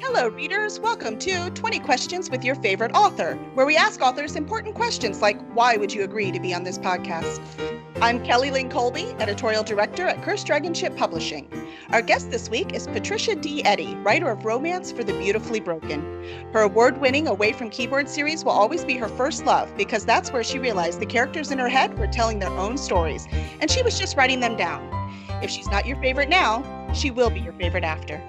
Hello, readers. Welcome to 20 Questions with Your Favorite Author, where we ask authors important questions like, why would you agree to be on this podcast? I'm Kelly Lynn Colby, editorial director at Cursed Dragon Ship Publishing. Our guest this week is Patricia D. Eddy, writer of Romance for the Beautifully Broken. Her award-winning Away from Keyboard series will always be her first love because that's where she realized the characters in her head were telling their own stories, and she was just writing them down. If she's not your favorite now, she will be your favorite after.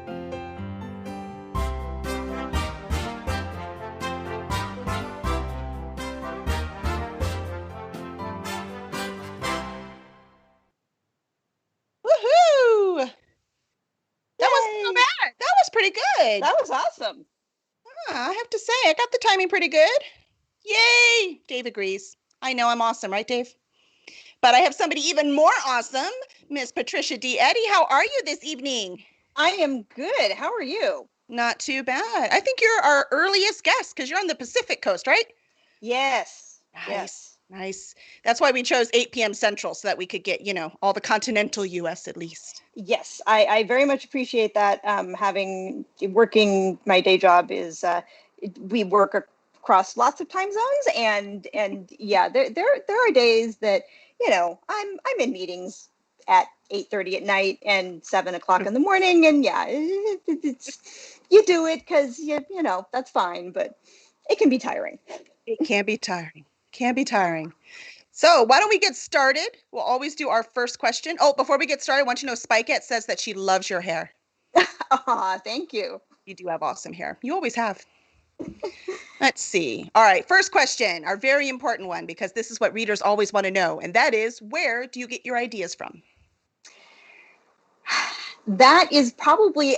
Pretty good. That was awesome. I have to say, I got the timing pretty good. Yay! Dave agrees. I know I'm awesome, right, Dave? But I have somebody even more awesome, Miss Patricia D. Eddy. How are you this evening? I am good. How are you? Not too bad. I think you're our earliest guest because you're on the Pacific Coast, right? Yes. Nice. That's why we chose 8 p.m. Central so that we could get, all the continental U.S. at least. Yes, I very much appreciate that. Working my day job is we work across lots of time zones, and yeah, there are days that I'm in meetings at 8:30 at night and 7 o'clock in the morning, and yeah, it's you do it because you know that's fine, but it can be tiring. It can be tiring. So why don't we get started? We'll always do our first question. Oh, before we get started, I want you to know Spikette says that she loves your hair. Thank you. You do have awesome hair. You always have. Let's see. All right, first question, our very important one, because this is what readers always want to know, and that is, where do you get your ideas from? That is probably,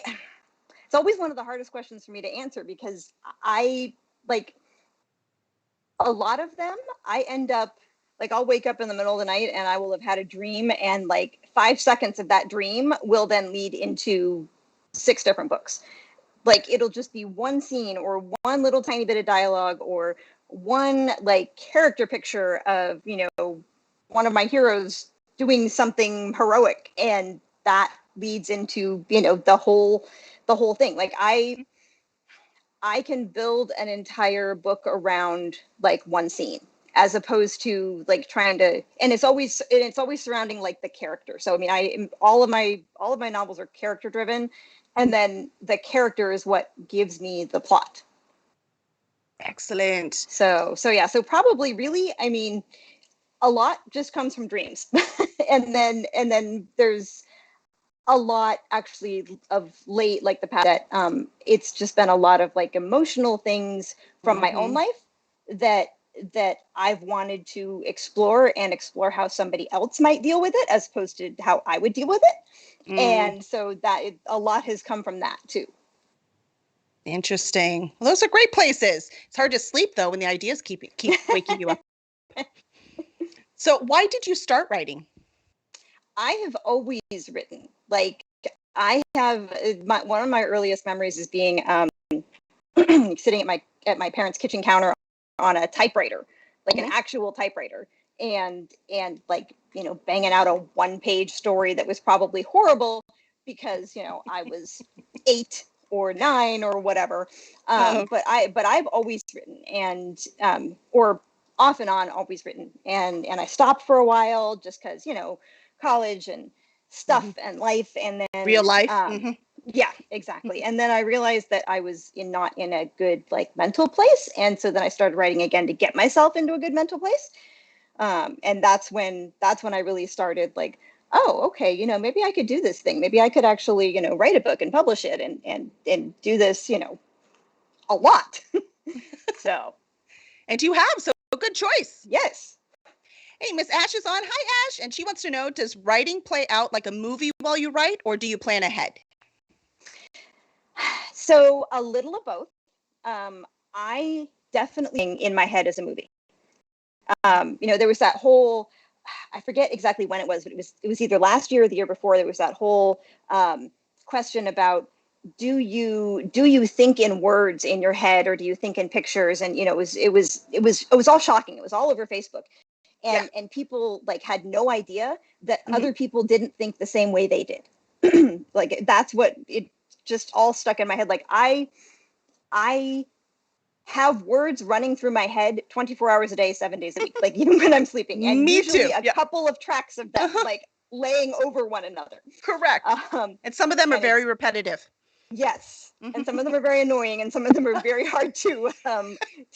it's always one of the hardest questions for me to answer because a lot of them, I end up, I'll wake up in the middle of the night and I will have had a dream, and 5 seconds of that dream will then lead into 6 different books. It'll just be one scene or one little tiny bit of dialogue or one character picture of, one of my heroes doing something heroic, and that leads into, the whole thing. I can build an entire book around one scene, as opposed to trying to, and it's always surrounding the character. So I mean, all of my novels are character driven, and then the character is what gives me the plot. Excellent. So probably really, I mean, a lot just comes from dreams, and then there's a lot actually of late, the past, that it's just been a lot of emotional things from my own life that I've wanted to explore how somebody else might deal with it as opposed to how I would deal with it. And so a lot has come from that too. Interesting. Well, those are great places. It's hard to sleep though when the ideas keep waking you up. So why did you start writing? I have always written. I have one of my earliest memories is being sitting at my parents' kitchen counter on a typewriter, an actual typewriter, and banging out a 1-page story that was probably horrible because I was 8 or 9 or whatever. But I've always written, and or off and on always written, and I stopped for a while just because college and stuff and life, and then real life. Yeah, exactly. And then I realized that I was not in a good mental place, and so then I started writing again to get myself into a good mental place. And that's when I really started oh, okay, maybe I could do this thing. Maybe I could actually write a book and publish it and do this a lot. So, and you have, so good choice. Yes. Hey, Miss Ash is on. Hi, Ash. And she wants to know, does writing play out like a movie while you write, or do you plan ahead? So a little of both. I definitely in my head as a movie. There was that whole, I forget exactly when it was, but it was either last year or the year before. There was that whole question about, do you think in words in your head, or do you think in pictures? And it was all shocking. It was all over Facebook. And people had no idea that other people didn't think the same way they did. That's what it just all stuck in my head. I have words running through my head 24 hours a day, 7 days a week, like even when I'm sleeping. And Me usually too. a Yeah. couple of tracks of them, like laying over one another. Correct. And some of them are very repetitive. Yes. And some of them are very annoying, and some of them are very hard to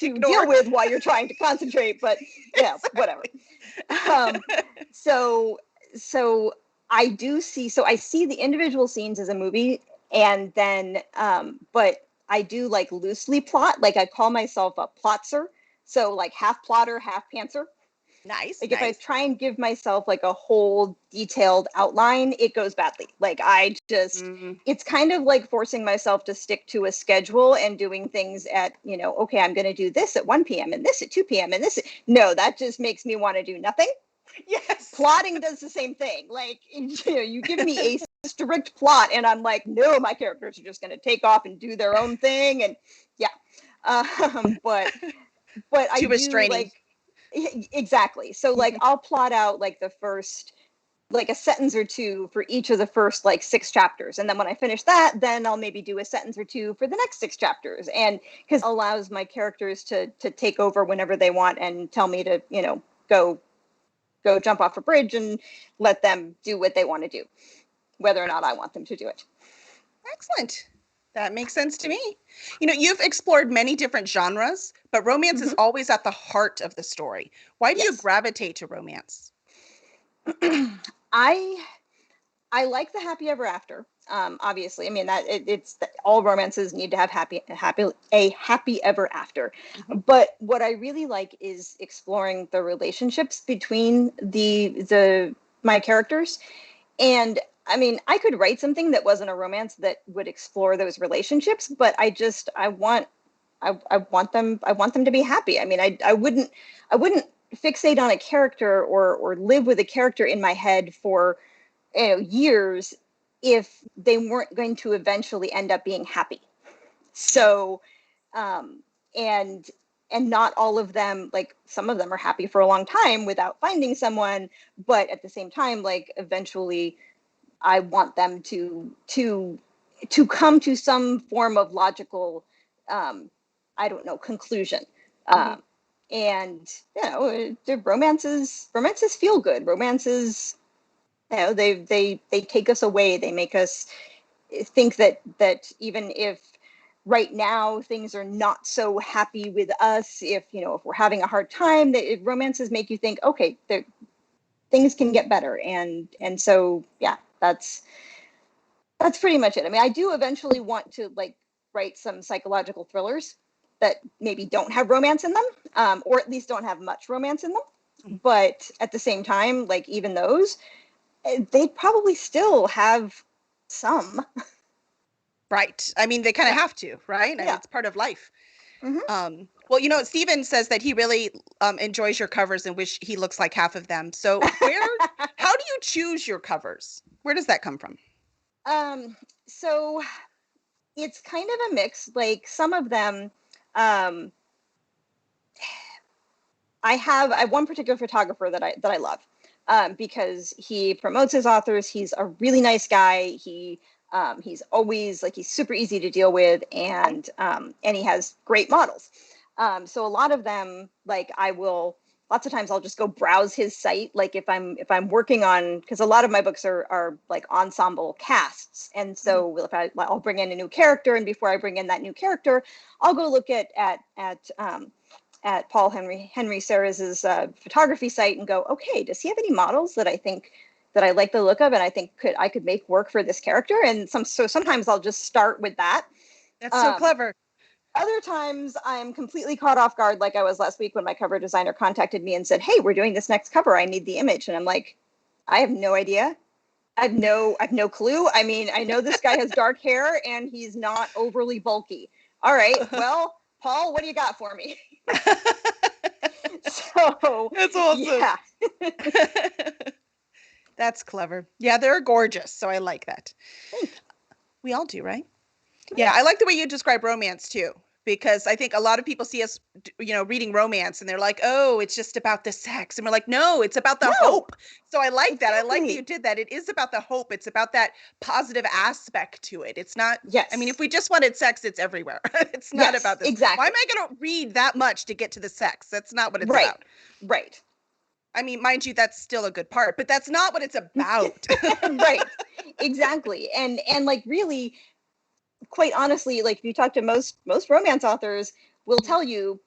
Ignore. deal with while you're trying to concentrate, but yeah, Exactly. whatever. So I see the individual scenes as a movie, and then but I do like loosely plot, like I call myself a plotzer. So like half plotter, half pantser. Nice. Like if I try and give myself like a whole detailed outline, it goes badly. Like I just, it's kind of like forcing myself to stick to a schedule and doing things at, okay, I'm going to do this at 1 p.m. and this at 2 p.m. and this. No, that just makes me want to do nothing. Yes. Plotting does the same thing. Like, you give me a strict plot and I'm like, no, my characters are just going to take off and do their own thing. And yeah. But I do restraining. exactly. So like I'll plot out like the first, like a sentence or two for each of the first like 6 chapters. And then when I finish that, then I'll maybe do a sentence or two for the next 6 chapters. And because it allows my characters to take over whenever they want and tell me to, go jump off a bridge and let them do what they want to do, whether or not I want them to do it. Excellent. That makes sense to me. You've explored many different genres, but romance is always at the heart of the story. Why do you gravitate to romance? I like the happy ever after. Obviously, I mean that it's all romances need to have a happy ever after. But what I really like is exploring the relationships between my characters. And I mean, I could write something that wasn't a romance that would explore those relationships, but I want them to be happy. I mean, I wouldn't fixate on a character or live with a character in my head for years if they weren't going to eventually end up being happy. So and not all of them, like some of them are happy for a long time without finding someone, but at the same time, like eventually I want them to come to some form of logical I don't know, conclusion. And the romances feel good. Romances, they take us away. They make us think that even if right now things are not so happy with us, if we're having a hard time, romances make you think, okay, things can get better. And so yeah, that's pretty much it. I mean, I do eventually want to like write some psychological thrillers that maybe don't have romance in them, or at least don't have much romance in them. But at the same time, like even those, they probably still have some. Right. I mean, they kind of have to, right? I mean, it's part of life. Well, Steven says that he really enjoys your covers and wish he looks like half of them. So how do you choose your covers? Where does that come from? So it's kind of a mix. Like some of them, I have one particular photographer that I love, because he promotes his authors. He's a really nice guy. He's always like, he's super easy to deal with, and he has great models. So a lot of them, like lots of times I'll just go browse his site. Like if I'm working on, because a lot of my books are like ensemble casts. And so if I'll bring in a new character, and before I bring in that new character, I'll go look at Paul Henry Serres's photography site and go, okay, does he have any models that I think that I like the look of and I think I could make work for this character? And sometimes I'll just start with that. That's so clever. Other times I'm completely caught off guard, like I was last week when my cover designer contacted me and said, hey, we're doing this next cover. I need the image. And I'm like, I have no idea. I have no clue. I mean, I know this guy has dark hair and he's not overly bulky. All right, well, Paul, what do you got for me? So that's awesome. Yeah. That's clever. Yeah, they're gorgeous. So I like that. We all do, right? Yeah, I like the way you describe romance too. because I think a lot of people see us, reading romance and they're like, oh, it's just about the sex. And we're like, no, it's about the hope. So I like that. I like that you did that. It is about the hope. It's about that positive aspect to it. It's not, I mean, if we just wanted sex, it's everywhere. It's not about this. Exactly. Why am I going to read that much to get to the sex? That's not what it's about. Right. I mean, mind you, that's still a good part, but that's not what it's about. Right. Exactly. And like, really, quite honestly, like, if you talk to most romance authors, will tell you,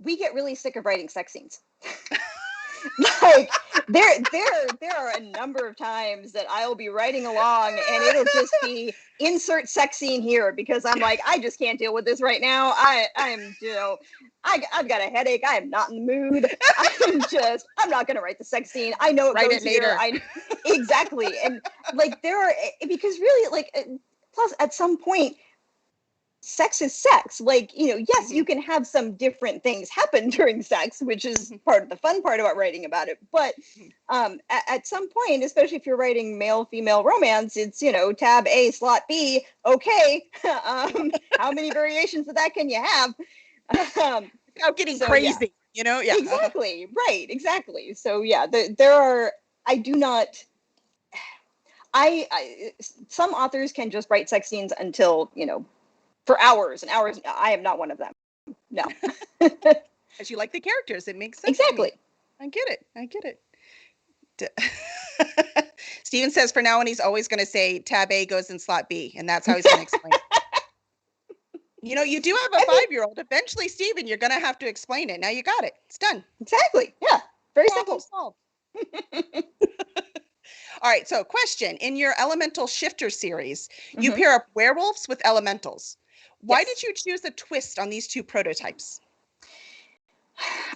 we get really sick of writing sex scenes. Like, there are a number of times that I'll be writing along and it'll just be insert sex scene here, because I'm like, I just can't deal with this right now. I've got a headache. I am not in the mood. I'm not going to write the sex scene. I know it Write goes it later. Exactly. And like, because really, like, plus at some point, sex is sex. Like, yes, you can have some different things happen during sex, which is part of the fun part about writing about it. But at some point, especially if you're writing male-female romance, it's, tab A, slot B. Okay. How many variations of that can you have? Without getting crazy, Yeah. Exactly. Right. Exactly. So yeah, there are, some authors can just write sex scenes until, for hours and hours. I am not one of them. No. As you like the characters, it makes sense. Exactly. I get it. Steven says for now on, he's always going to say tab A goes in slot B, and that's how he's going to explain it. You do have a 5-year-old. Eventually, Steven, you're going to have to explain it. Now you got it. It's done. Exactly. Yeah. Very simple. Solved. All right. So question, in your Elemental Shifter series, you pair up werewolves with elementals. Why did you choose a twist on these two prototypes?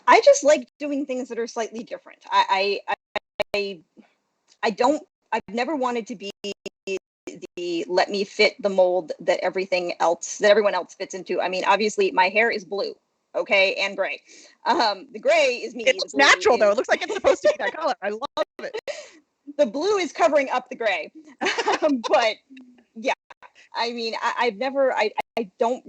I just like doing things that are slightly different. I've never wanted to be the let me fit the mold that everyone else fits into. I mean, obviously my hair is blue, okay, and gray. The gray is me. It looks natural though. It looks like it's supposed to be that color. I love it. The blue is covering up the gray. But yeah, I mean, I don't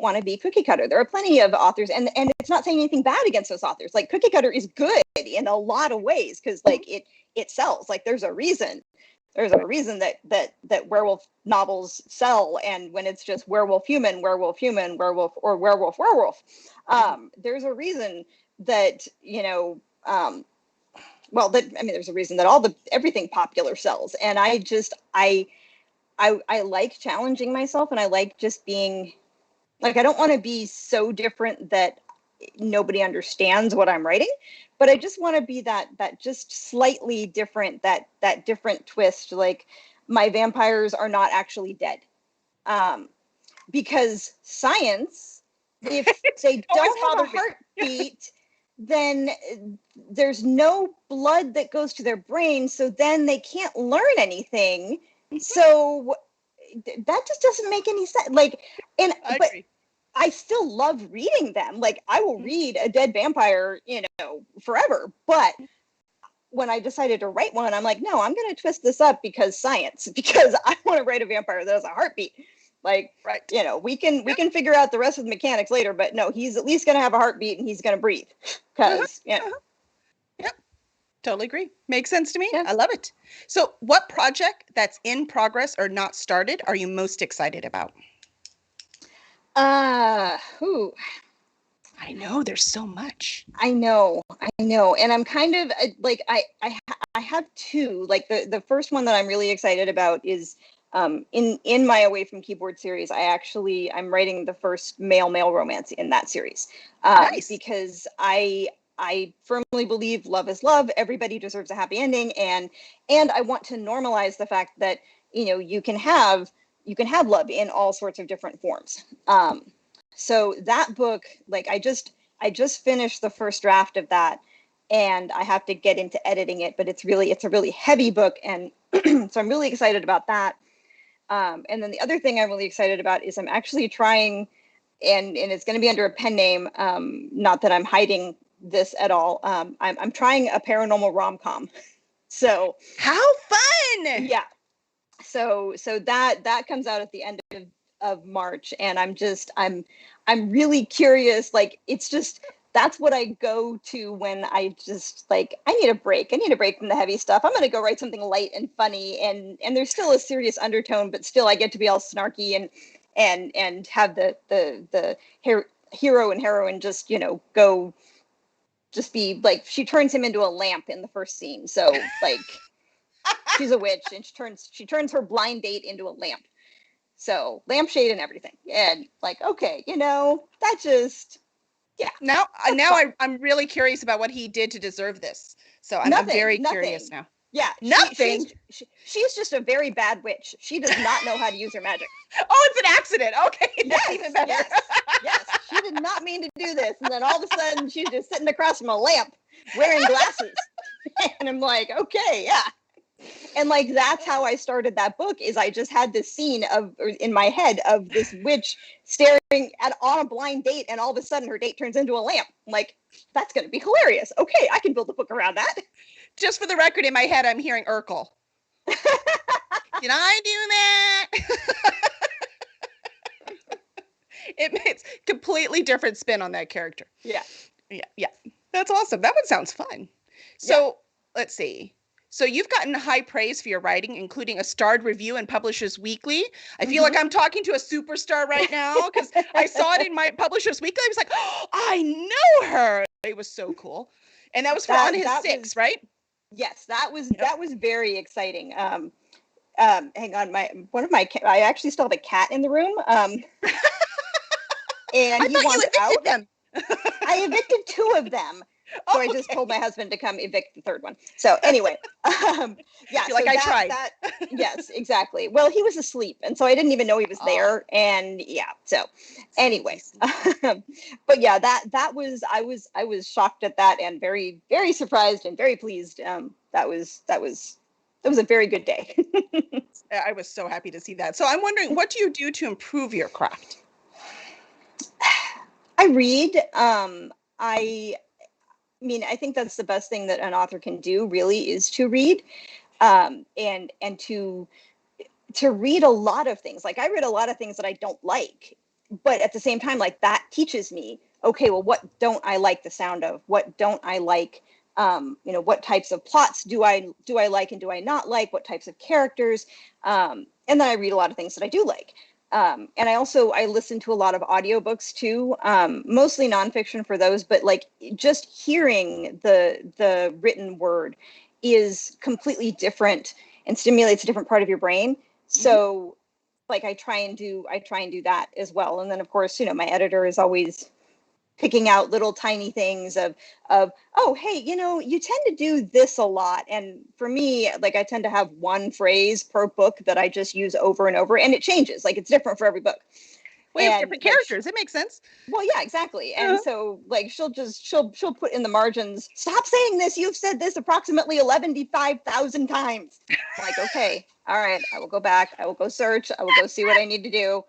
want to be cookie cutter. There are plenty of authors, and it's not saying anything bad against those authors. Like, cookie cutter is good in a lot of ways, because like it sells. Like, there's a reason that werewolf novels sell, and when it's just werewolf human, werewolf, or werewolf, there's a reason that there's a reason that everything popular sells. And I like challenging myself, and I like just being like, I don't want to be so different that nobody understands what I'm writing, but I just want to be that just slightly different, that different twist. Like, my vampires are not actually dead. Because science, if they don't have a heartbeat, then there's no blood that goes to their brain, so then they can't learn anything. So that just doesn't make any sense. Like, but I still love reading them. Like, I will read a dead vampire, forever. But when I decided to write one, I'm like, no, I'm going to twist this up because I want to write a vampire that has a heartbeat. Like, we can figure out the rest of the mechanics later, but no, he's at least going to have a heartbeat and he's going to breathe. Because, Yep. Totally agree. Makes sense to me. Yeah. I love it. So what project that's in progress or not started are you most excited about? I know there's so much. I know. And I'm kind of like, I have two. Like, the first one that I'm really excited about is in my Away from Keyboard series. I'm writing the first male romance in that series. Nice. Because I firmly believe love is love. Everybody deserves a happy ending. And I want to normalize the fact that, you can have love in all sorts of different forms. So that book, like, I just finished the first draft of that, and I have to get into editing it, but it's a really heavy book. And so I'm really excited about that. And then the other thing I'm really excited about is I'm actually trying, and it's going to be under a pen name. Not that I'm hiding this at all. I'm trying a paranormal rom-com. So how fun! Yeah. So that comes out at the end of March, and I'm really curious. Like, it's just, that's what I go to when I just like, I need a break. I need a break from the heavy stuff. I'm going to go write something light and funny, and there's still a serious undertone, but still I get to be all snarky and have the hero and heroine just, go, just be like, she turns him into a lamp in the first scene. So like, she's a witch, and she turns her blind date into a lamp. So lampshade and everything. And like, okay, that just, yeah. I'm really curious about what he did to deserve this. So I'm very curious now. Yeah. Nothing. She's just a very bad witch. She does not know how to use her magic. Oh, it's an accident. Okay. That's even better. Yes. She did not mean to do this. And then all of a sudden she's just sitting across from a lamp wearing glasses. And I'm like, okay, yeah. And like, that's how I started that book, is I just had this scene in my head of this witch staring on a blind date, and all of a sudden her date turns into a lamp. I'm like, that's going to be hilarious. Okay, I can build a book around that. Just for the record, in my head, I'm hearing Urkel. Did I do that? It makes completely different spin on that character. Yeah. That's awesome. That one sounds fun. So let's see. So you've gotten high praise for your writing, including a starred review in Publishers Weekly. I feel like I'm talking to a superstar right now, because I saw it in my Publishers Weekly. I was like, oh, I know her. It was so cool. And that was on his 6, right? Yes, that was very exciting. Hang on, I actually still have a cat in the room. And I he thought wants you evicted them. I evicted 2 of them. So I just told my husband to come evict the 3rd one. So anyway, yeah. Like, I tried. Yes, exactly. Well, he was asleep, and so I didn't even know he was there. And yeah. So anyway, but yeah, that was, I was shocked at that, and very, very surprised and very pleased. That was a very good day. I was so happy to see that. So I'm wondering, what do you do to improve your craft? I read. I mean, I think that's the best thing that an author can do, really, is to read, and to read a lot of things. Like, I read a lot of things that I don't like, but at the same time, like, that teaches me, okay, well, what don't I like the sound of? What don't I like? What types of plots do I like and do I not like? What types of characters? And then I read a lot of things that I do like. And I listen to a lot of audiobooks too, mostly nonfiction for those, but like, just hearing the written word is completely different and stimulates a different part of your brain. So like, I try and do that as well. And then of course, my editor is always picking out little tiny things of, oh, hey, you tend to do this a lot. And for me, like, I tend to have one phrase per book that I just use over and over, and it changes. Like, it's different for every book. We have different characters. It makes sense. Well, yeah, exactly. And so like, she'll put in the margins, stop saying this. You've said this approximately 11,500 times. I'm like, okay, all right, I will go back. I will go search. I will go see what I need to do.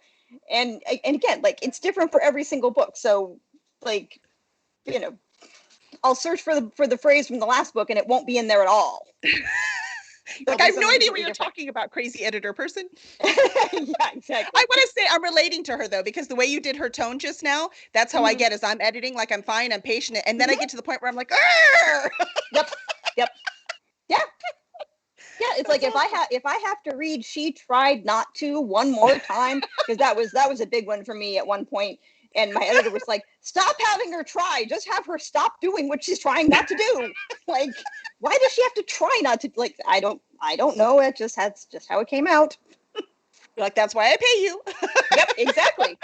And again, like, it's different for every single book. So like, I'll search for the phrase from the last book, and it won't be in there at all. Like, I have no idea what you're talking about, crazy editor person. Yeah, exactly. I want to say I'm relating to her, though, because the way you did her tone just now, that's how I get as I'm editing. Like, I'm fine, I'm patient, and then I get to the point where I'm like, arr! Yep. Yeah. Yeah, it's like, if I have to read "She Tried Not to" one more time, because that was a big one for me at one point. And my editor was like, stop having her try. Just have her stop doing what she's trying not to do. Like, why does she have to try not to? Like, I don't know. That's just how it came out. You're like, that's why I pay you. Yep, exactly.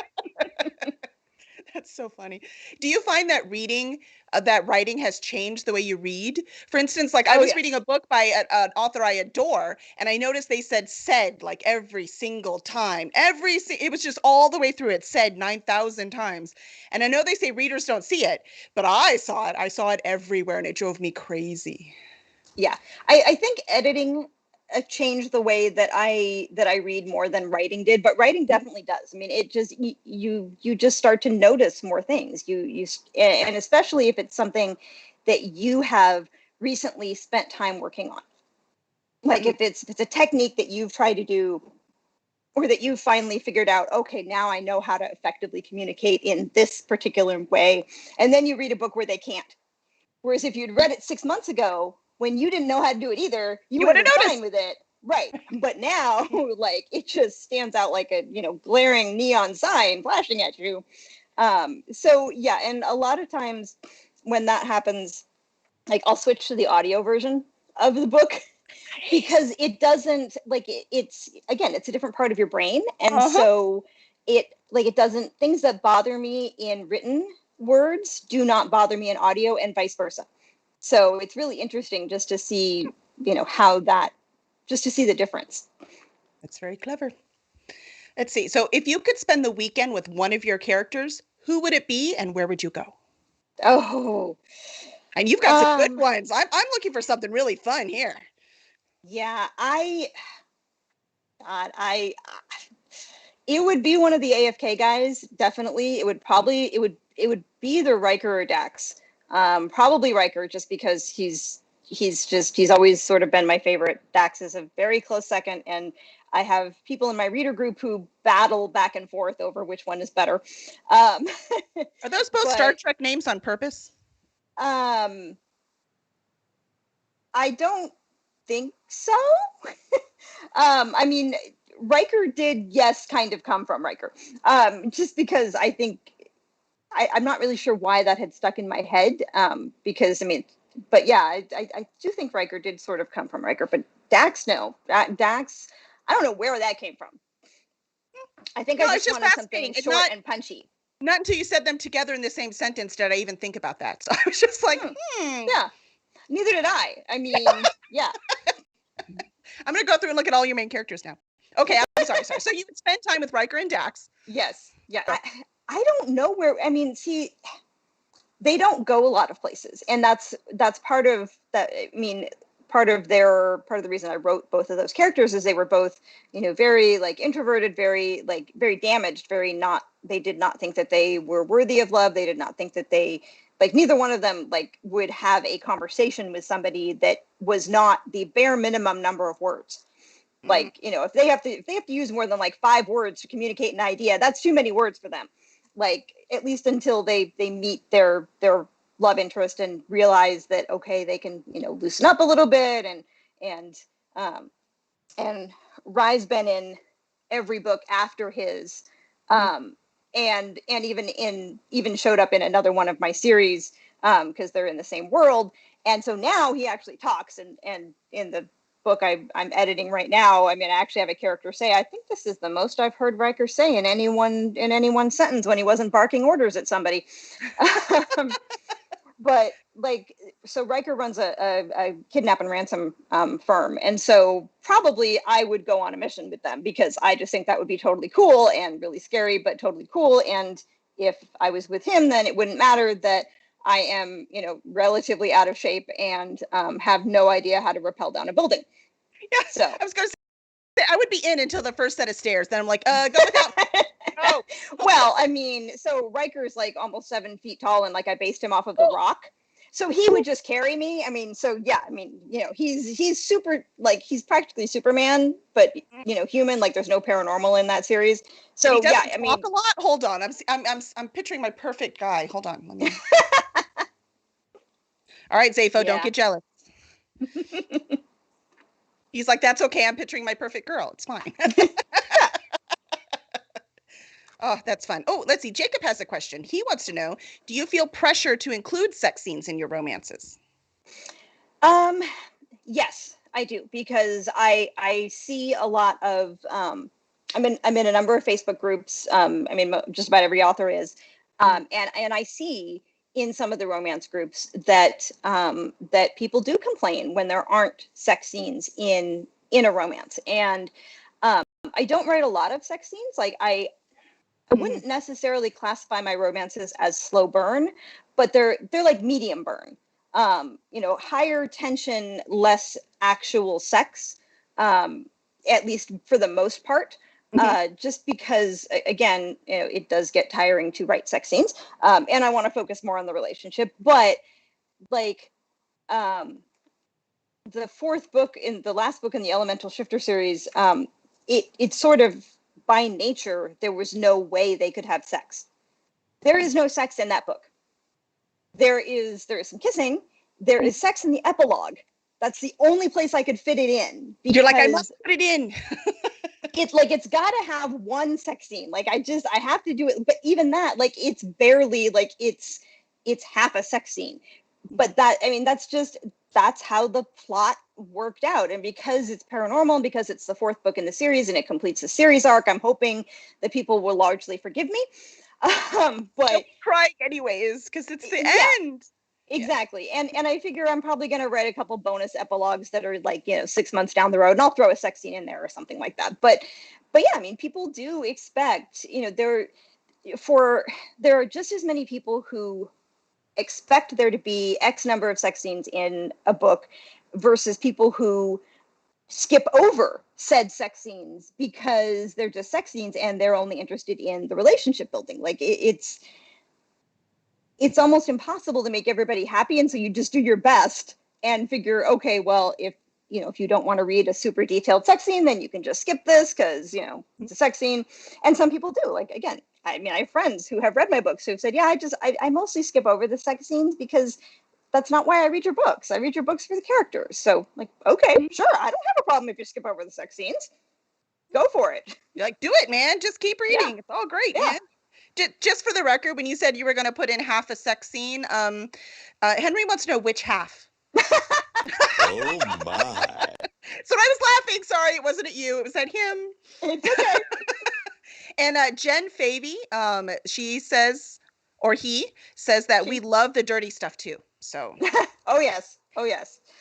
That's so funny. Do you find that that writing has changed the way you read? For instance, like, I was reading a book by an author I adore, and I noticed they said like every single time. It was just all the way through. It said 9,000 times. And I know they say readers don't see it, but I saw it. I saw it everywhere, and it drove me crazy. Yeah. I think editing changed the way that I read more than writing did, but writing definitely does. I mean, it just, you just start to notice more things. And especially if it's something that you have recently spent time working on. Like, if it's a technique that you've tried to do or that you finally figured out, okay, now I know how to effectively communicate in this particular way. And then you read a book where they can't. Whereas if you'd read it 6 months ago, when you didn't know how to do it either, you would have been fine with it. Right. But now, like, it just stands out like a, glaring neon sign flashing at you. So yeah, and a lot of times when that happens, like, I'll switch to the audio version of the book because it doesn't, like, it's again, it's a different part of your brain. And so it doesn't, things that bother me in written words do not bother me in audio, and vice versa. So it's really interesting just to see, just to see the difference. That's very clever. Let's see. So if you could spend the weekend with one of your characters, who would it be and where would you go? Oh, and you've got some good ones. I'm looking for something really fun here. Yeah, it would be one of the AFK guys, definitely. It would be either Riker or Dax. Probably Riker, just because he's always sort of been my favorite. Dax is a very close second, and I have people in my reader group who battle back and forth over which one is better. Are those both Star Trek names on purpose? I don't think so. I mean, Riker did, yes, kind of come from Riker. Just because I think I'm not really sure why that had stuck in my head. Because I mean, but yeah, I do think Riker did sort of come from Riker, but Dax, no. Dax, I don't know where that came from. I think I just wanted something short and punchy. Not until you said them together in the same sentence did I even think about that. So I was just like, Yeah, neither did I. I mean, yeah. I'm going to go through and look at all your main characters now. Okay, I'm sorry. So you would spend time with Riker and Dax. Yes. Yeah. I don't know where, I mean, see, they don't go a lot of places. And that's part of that. I mean, part of the reason I wrote both of those characters is they were both, very like introverted, very damaged, they did not think that they were worthy of love. They did not think that they, like, neither one of them would have a conversation with somebody that was not the bare minimum number of words. Like, if they have to use more than 5 words to communicate an idea, that's too many words for them. Like, at least until they meet their love interest and realize that, okay, they can, loosen up a little bit and Rye's been in every book after his, and even showed up in another one of my series, because they're in the same world. And so now he actually talks, and in the book I'm editing right now, I mean, I actually have a character say, I think this is the most I've heard Riker say in any one sentence when he wasn't barking orders at somebody. But so Riker runs a kidnap and ransom firm, and so probably I would go on a mission with them, because I just think that would be totally cool and really scary, but totally cool. And if I was with him, then it wouldn't matter that I am, relatively out of shape and have no idea how to rappel down a building. Yeah, so I was going to say I would be in until the first set of stairs. Then I'm like, go without. Oh. Well, I mean, so Riker's almost 7 feet tall, and I based him off of the rock. So he would just carry me. I mean, so yeah, I mean, he's super, he's practically Superman, but human. There's no paranormal in that series. So yeah, I mean, talk a lot. Hold on, I'm picturing my perfect guy. Hold on, let me. All right, Zaphod, don't get jealous. He's like, that's okay. I'm picturing my perfect girl. It's fine. Oh, that's fun. Oh, let's see. Jacob has a question. He wants to know, do you feel pressure to include sex scenes in your romances? Yes, I do, because I see a lot of, I'm in a number of Facebook groups. I mean, just about every author is. And I see in some of the romance groups that that people do complain when there aren't sex scenes in a romance. And I don't write a lot of sex scenes. I wouldn't necessarily classify my romances as slow burn, but they're medium burn. Higher tension, less actual sex, at least for the most part. Just because, again, it does get tiring to write sex scenes, and I want to focus more on the relationship. But the fourth book, in the last book in the Elemental Shifter series, it sort of by nature, there was no way they could have sex. There is no sex in that book. There is some kissing. There is sex in the epilogue. That's the only place I could fit it in. You're like, I must put it in. It's got to have one sex scene. Like, I have to do it. But even that, like, it's barely, like, it's half a sex scene. But that's how the plot worked out. And because it's paranormal and because it's the fourth book in the series and it completes the series arc, I'm hoping that people will largely forgive me. But you'll be crying anyways, because it's the end. Exactly. And I figure I'm probably going to write a couple bonus epilogues that are like, 6 months down the road, and I'll throw a sex scene in there or something like that. But yeah, I mean, people do expect, there are just as many people who expect there to be X number of sex scenes in a book versus people who skip over said sex scenes because they're just sex scenes and they're only interested in the relationship building. Like, it's almost impossible to make everybody happy. And so you just do your best and figure, okay, well, if you don't want to read a super detailed sex scene, then you can just skip this because, it's a sex scene. And some people do. Like, again, I mean, I have friends who have read my books who've said, yeah, I mostly skip over the sex scenes because that's not why I read your books. I read your books for the characters. So, like, okay, sure. I don't have a problem if you skip over the sex scenes. Go for it. You're like, do it, man. Just keep reading. Yeah. It's all great, man. Just for the record, when you said you were going to put in half a sex scene, Henry wants to know which half. Oh, my. So I was laughing. Sorry, it wasn't at you. It was at him. It's okay. And Jen Favey, she says, or he says that we love the dirty stuff too. So. Oh, yes.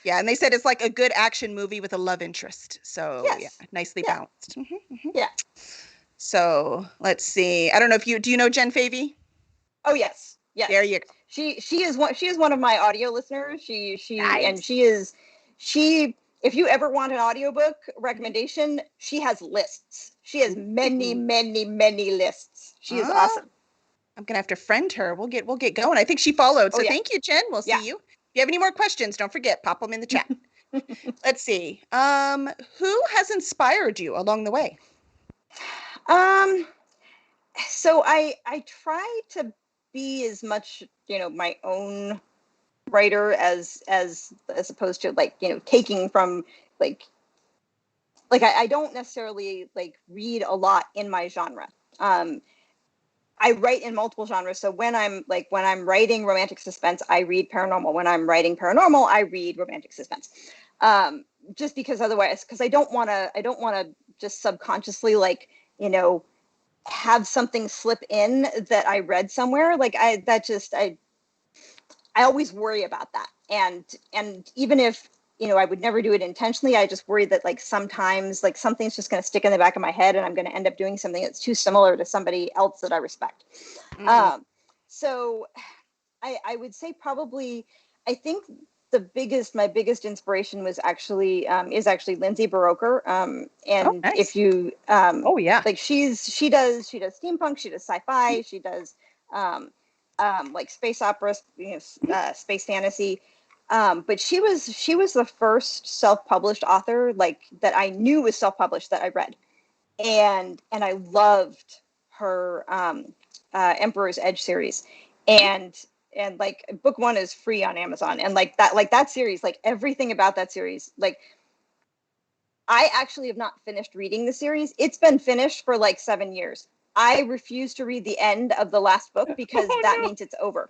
Yeah, and they said it's like a good action movie with a love interest. So, yeah, nicely balanced. Mm-hmm, mm-hmm. Yeah. So, let's see. I don't know if do you know Jen Favey? Oh, yes. Yes. There you go. She is one of my audio listeners. Nice. And if you ever want an audiobook recommendation, she has lists. She has many, many, many lists. She is awesome. I'm going to have to friend her. We'll get going. I think she followed. So thank you, Jen. We'll see you. If you have any more questions, don't forget, pop them in the chat. Let's see. Who has inspired you along the way? So I try to be as much, my own writer as opposed to like, taking from like I don't necessarily like read a lot in my genre. I write in multiple genres. So when I'm writing romantic suspense, I read paranormal. When I'm writing paranormal, I read romantic suspense. Just because otherwise, because I don't want to just subconsciously have something slip in that I read somewhere. Like I always worry about that. And even if, I would never do it intentionally, I just worry that like sometimes like something's just going to stick in the back of my head and I'm going to end up doing something that's too similar to somebody else that I respect. Mm-hmm. So I would say probably, I think my biggest inspiration was actually Lindsay Buroker. And nice. If you, like she does steampunk, she does sci-fi, she does like space opera, space fantasy. But she was the first self-published author like that I knew was self-published that I read, and I loved her Emperor's Edge series, and like book 1 is free on Amazon, and like that series, like everything about that series, like I actually have not finished reading the series. It's been finished for like 7 years. I refuse to read the end of the last book because means it's over.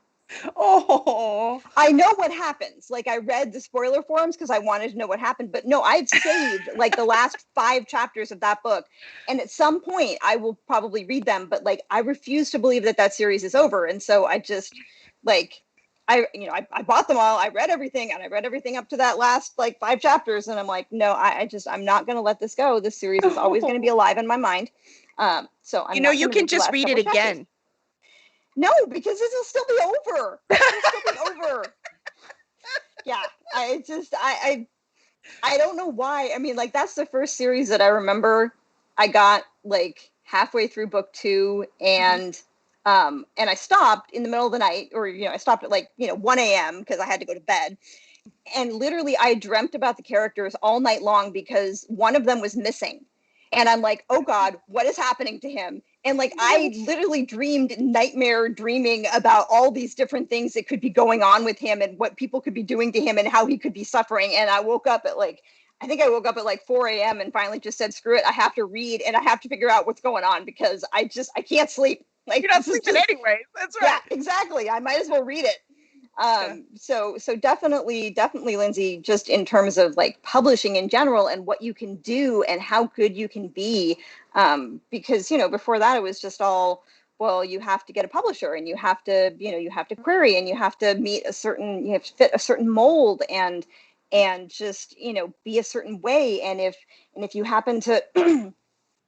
Oh, I know what happens. Like I read the spoiler forums because I wanted to know what happened, but no, I've saved like the last 5 chapters of that book. And at some point I will probably read them, but like, I refuse to believe that series is over. And so I just like, I bought them all. I read everything, and I read everything up to that last like 5 chapters. And I'm like, no, I'm not going to let this go. This series is always going to be alive in my mind. So I'm you can just read it again. Chapters. No, because this will still be over. Yeah, I don't know why. I mean, like that's the first series that I remember. I got like halfway through book 2, and I stopped in the middle of the night, or I stopped at like 1 a.m. because I had to go to bed. And literally, I dreamt about the characters all night long because one of them was missing. And I'm like, oh God, what is happening to him? And like, I literally dreamed nightmare dreaming about all these different things that could be going on with him and what people could be doing to him and how he could be suffering. And I woke up at like, I think I woke up at like 4 a.m. and finally just said, screw it. I have to read and I have to figure out what's going on because I can't sleep. Like, You're not sleeping anyways. That's right. Yeah, exactly. I might as well read it. So definitely, Lindsay, just in terms of like publishing in general and what you can do and how good you can be. Because, before that, it was just all, well, you have to get a publisher and you have to, you have to query and you have to you have to fit a certain mold and just, be a certain way. And if you happen to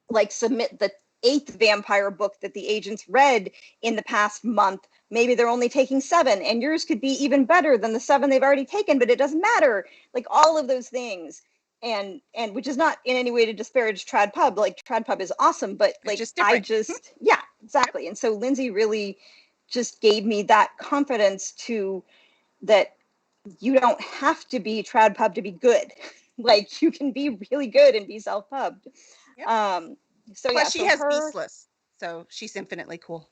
like submit the 8th vampire book that the agents read in the past month, maybe they're only taking 7 and yours could be even better than the 7 they've already taken, but it doesn't matter. Like all of those things. And which is not in any way to disparage Trad Pub. Like Trad Pub is awesome, but like yeah, exactly. And so Lindsay really just gave me that confidence that you don't have to be Trad Pub to be good. Like you can be really good and be self-pubbed. Yep. Plus she has Beastless, so she's infinitely cool.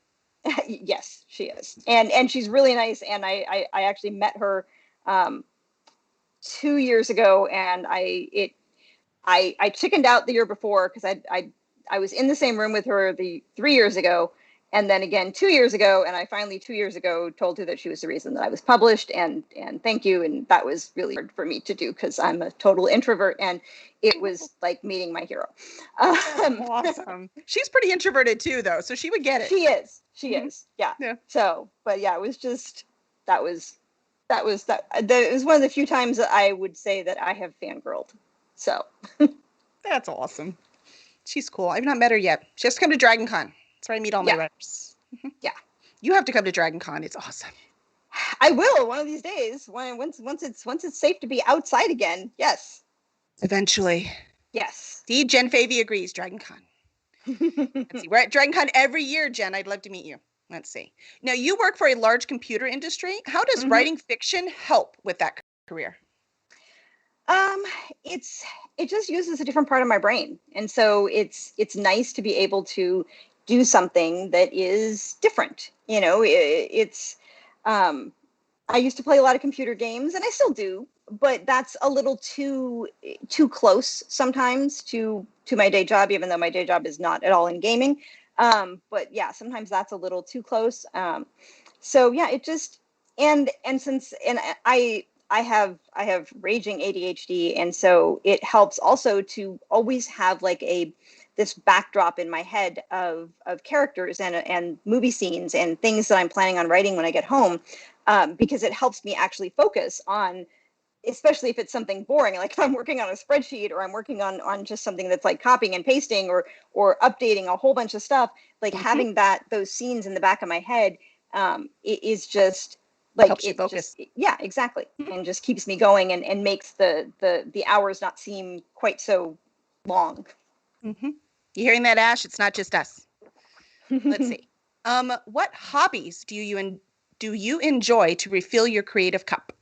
Yes, she is, and she's really nice. And I actually met her 2 years ago, and I chickened out the year before because I was in the same room with her the 3 years ago, and then again 2 years ago, and I finally 2 years ago told her that she was the reason that I was published, and thank you. And that was really hard for me to do because I'm a total introvert, and it was like meeting my hero. Awesome. She's pretty introverted too, though, so she would get it. She is. Yeah. So, but yeah, it was just that was it was one of the few times that I would say that I have fangirled. So that's awesome. She's cool. I've not met her yet. She has to come to Dragon Con. That's where I meet all my writers. Yeah. You have to come to Dragon Con. It's awesome. I will one of these days. Once it's safe to be outside again. Yes. Eventually. Yes. See, Jen Favey agrees. Dragon Con. Let's see. We're at Dragon Con every year, Jen. I'd love to meet you. Let's see. Now, you work for a large computer industry. How does writing fiction help with that career? It just uses a different part of my brain. And so it's nice to be able to do something that is different. I used to play a lot of computer games, and I still do, but that's a little too close sometimes to my day job, even though my day job is not at all in gaming. But yeah, sometimes that's a little too close. So yeah, it just, and I have raging ADHD, and so it helps also to always have like this backdrop in my head of characters and movie scenes and things that I'm planning on writing when I get home, because it helps me actually focus on, especially if it's something boring, like if I'm working on a spreadsheet or I'm working on just something that's like copying and pasting or updating a whole bunch of stuff, like having those scenes in the back of my head, it is just like helps you focus. Yeah, exactly. And just keeps me going and makes the hours not seem quite so long. You hearing that, Ash? It's not just us. Let's see. What hobbies do you enjoy to refill your creative cup?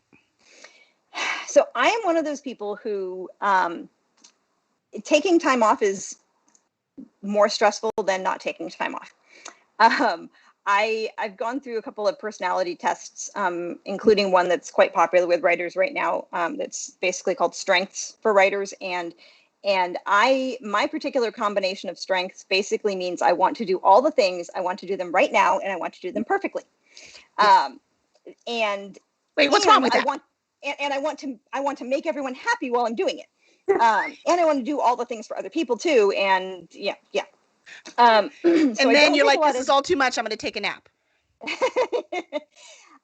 So I am one of those people who taking time off is more stressful than not taking time off. I've gone through a couple of personality tests, including one that's quite popular with writers right now. That's basically called Strengths for Writers. And my particular combination of strengths basically means I want to do all the things, I want to do them right now, and I want to do them perfectly. And wait, what's wrong with that? I want to make everyone happy while I'm doing it. And I want to do all the things for other people too. And yeah. So and then you're like, this is all too much. I'm going to take a nap.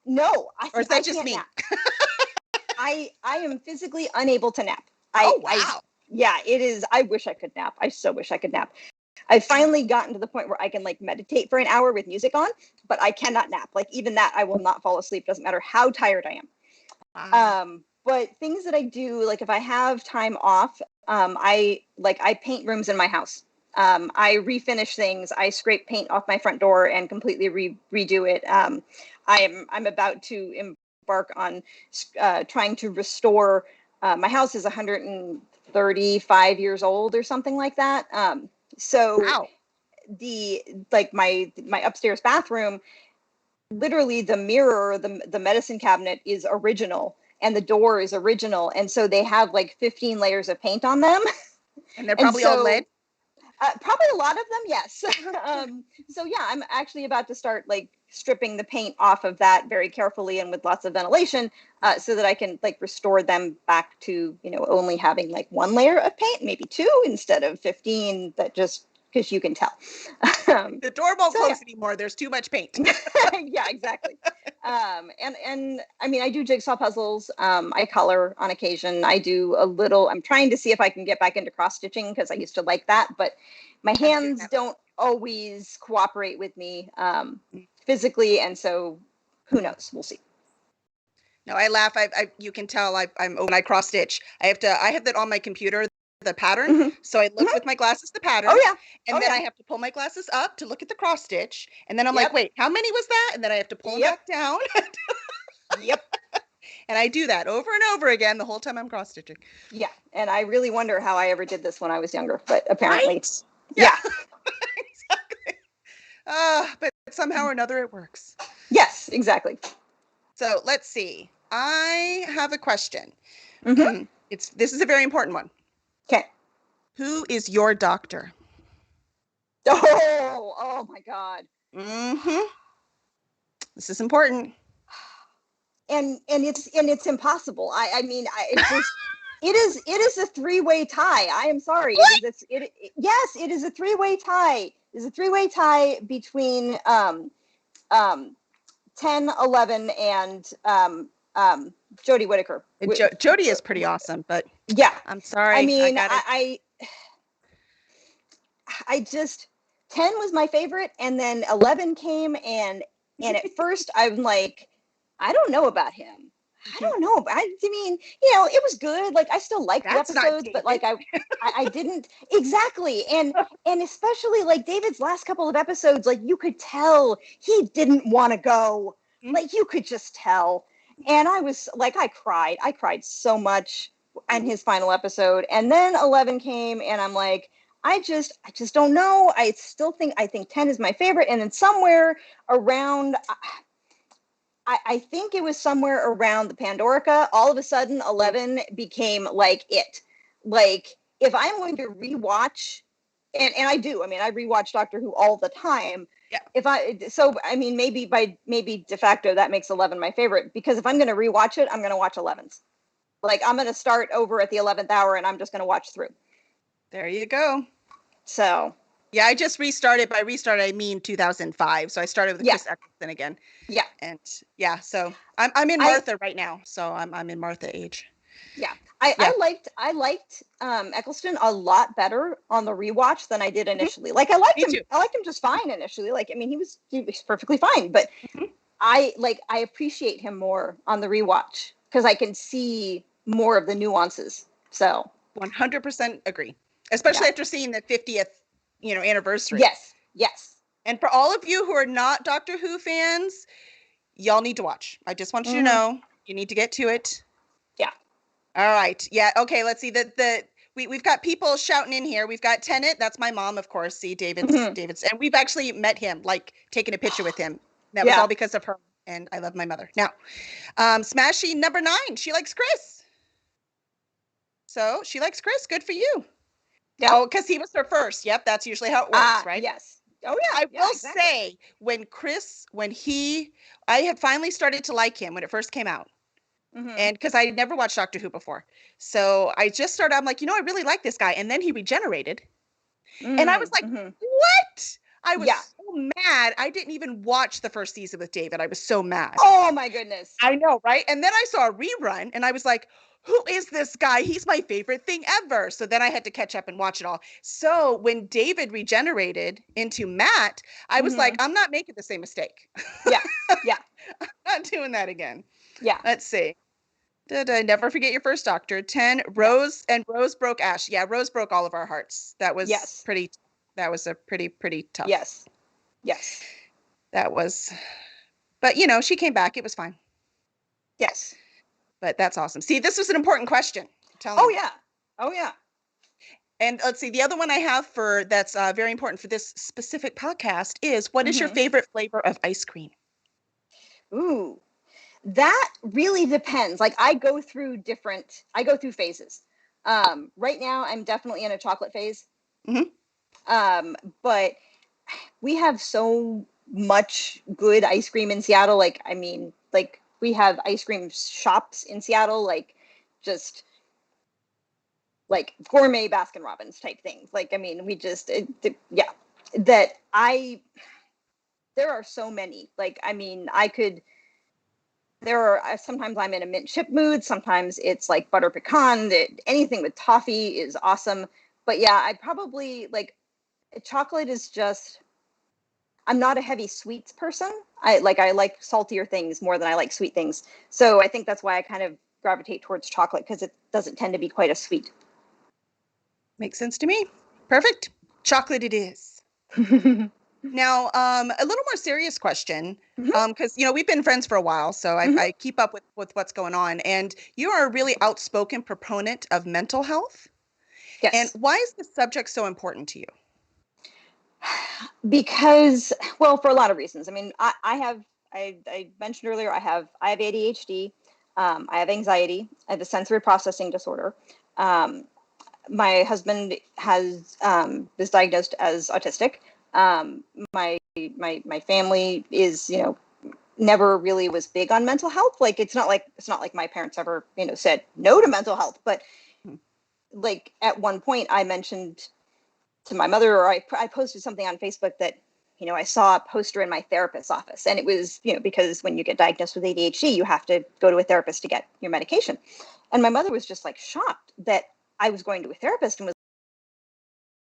No. Or is that just me? I am physically unable to nap. Wow. Yeah, it is. I wish I could nap. I so wish I could nap. I've finally gotten to the point where I can like meditate for an hour with music on, but I cannot nap. Like even that, I will not fall asleep. Doesn't matter how tired I am. Wow. But things that I do, like if I have time off, I paint rooms in my house. I refinish things. I scrape paint off my front door and completely redo it. I'm about to embark on trying to restore. My house is 130 35 years old or something like that. So Wow. my upstairs bathroom, literally the mirror, the medicine cabinet is original and the door is original. And so they have like 15 layers of paint on them. And they're And probably all lead. Probably a lot of them, yes. So yeah, I'm actually about to start like stripping the paint off of that very carefully and with lots of ventilation, so that I can like restore them back to, only having like one layer of paint, maybe two instead of 15, that just because you can tell. The door won't close anymore. There's too much paint. Yeah, exactly. And I mean, I do jigsaw puzzles. I color on occasion. I do a little, I'm trying to see if I can get back into cross stitching because I used to like that, but my hands don't always cooperate with me physically. And so who knows? We'll see. No, I laugh. You can tell when I cross stitch. I have that on my computer, the pattern. Mm-hmm. So I look with my glasses, the pattern. Oh yeah. And then I have to pull my glasses up to look at the cross stitch. And then I'm like, wait, how many was that? And then I have to pull them back down. Yep. And I do that over and over again the whole time I'm cross stitching. Yeah. And I really wonder how I ever did this when I was younger, but apparently. Right? Yeah. Exactly. But somehow or another it works. Yes, exactly. So let's see. I have a question. Mm-hmm. This is a very important one. Okay. Who is your doctor? Oh my God. Mm-hmm. This is important. And it's impossible. I mean, it is a three-way tie. I am sorry. Yes, it is a three-way tie. It's a three-way tie between 10, 11, and Jodie Whittaker. Jodie is pretty awesome, but yeah, I'm sorry. I mean, I just 10 was my favorite, and then 11 came, and at first I'm like, I don't know about him. I don't know. I mean, it was good. Like, I still liked the episodes, but like I didn't exactly. And especially like David's last couple of episodes, like you could tell he didn't want to go. Like you could just tell. And I was like, I cried so much in his final episode. And then 11 came, and I'm like, I just don't know. I think 10 is my favorite. And then somewhere around, I think it was somewhere around the Pandorica, all of a sudden 11 became like it. Like, if I'm going to rewatch, and I do, I mean, I rewatch Doctor Who all the time. Yeah. Maybe de facto that makes 11 my favorite, because if I'm going to rewatch it, I'm going to watch 11's. Like, I'm going to start over at the 11th hour and I'm just going to watch through. There you go. So. Yeah, I just restarted. By restart, I mean 2005. So I started with Chris Eccleston again. Yeah. And yeah, so I'm in Martha right now. So I'm in Martha age. Yeah. I liked Eccleston a lot better on the rewatch than I did initially. Like, I liked him just fine initially. Like, I mean, he was perfectly fine, but I appreciate him more on the rewatch because I can see more of the nuances. So 100% agree, especially after seeing the 50th anniversary. Yes. And for all of you who are not Doctor Who fans, y'all need to watch. I just want you to know, you need to get to it. Yeah. All right. Yeah. Okay. Let's see. We've got people shouting in here. We've got Tennant. That's my mom, of course. See, David's, and we've actually met him, like taken a picture with him. That was all because of her. And I love my mother. Now, Smashy number 9. She likes Chris. So she likes Chris. Good for you. Yeah. Oh, because he was her first. Yep. That's usually how it works, right? Yes. Oh yeah. I will say, I had finally started to like him when it first came out. And because I had never watched Doctor Who before. So I just started, I'm like, I really like this guy. And then he regenerated. And I was like, what? I was so mad. I didn't even watch the first season with David. I was so mad. Oh my goodness. I know, right? And then I saw a rerun and I was like, who is this guy? He's my favorite thing ever. So then I had to catch up and watch it all. So when David regenerated into Matt, I was like, I'm not making the same mistake. Yeah. I'm not doing that again. Yeah. Let's see. Did I never forget your first Doctor? 10, Rose, and Rose broke Ash. Yeah, Rose broke all of our hearts. That was that was a pretty tough. Yes. That was, but she came back. It was fine. Yes. But that's awesome. See, this was an important question. Oh, yeah. Oh yeah. And let's see, the other one I have for that's very important for this specific podcast is, what is your Mm-hmm. favorite flavor of ice cream? Ooh, that really depends. Like I go through phases. Right now I'm definitely in a chocolate phase. Hmm. But we have so much good ice cream in Seattle. Like, I mean, like we have ice cream shops in Seattle, like just like gourmet Baskin Robbins type things. Like, I mean, yeah, that there are so many. Like, I mean, sometimes I'm in a mint chip mood. Sometimes it's like butter pecan. Anything with toffee is awesome. But yeah, I probably like chocolate is just, I'm not a heavy sweets person. I like saltier things more than I like sweet things. So I think that's why I kind of gravitate towards chocolate, because it doesn't tend to be quite as sweet. Makes sense to me. Perfect. Chocolate it is. Now, a little more serious question, Mhm, because we've been friends for a while, so mhm. I keep up with what's going on. And you are a really outspoken proponent of mental health. And Yes. why is this subject so important to you? Because, well, for a lot of reasons. I mean, I mentioned earlier, I have ADHD, I have anxiety, I have a sensory processing disorder. Um, my husband is diagnosed as autistic. Um, my family is, never really was big on mental health. Like it's not like my parents ever, said no to mental health. But Mhm. like at one point, I mentioned to my mother, or I posted something on Facebook that, I saw a poster in my therapist's office, and it was, because when you get diagnosed with ADHD, you have to go to a therapist to get your medication. And my mother was just like shocked that I was going to a therapist, and was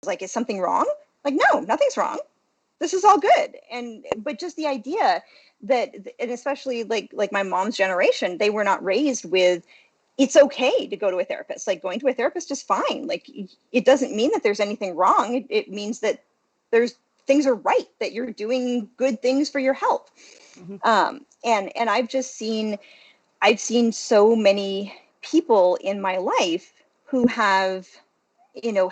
like, is something wrong? Like, no, nothing's wrong. This is all good. But just the idea that, and especially like my mom's generation, they were not raised with, it's okay to go to a therapist. Like going to a therapist is fine. Like it doesn't mean that there's anything wrong. It means that there's things are right, that you're doing good things for your health. Mhm. And I've seen so many people in my life who have,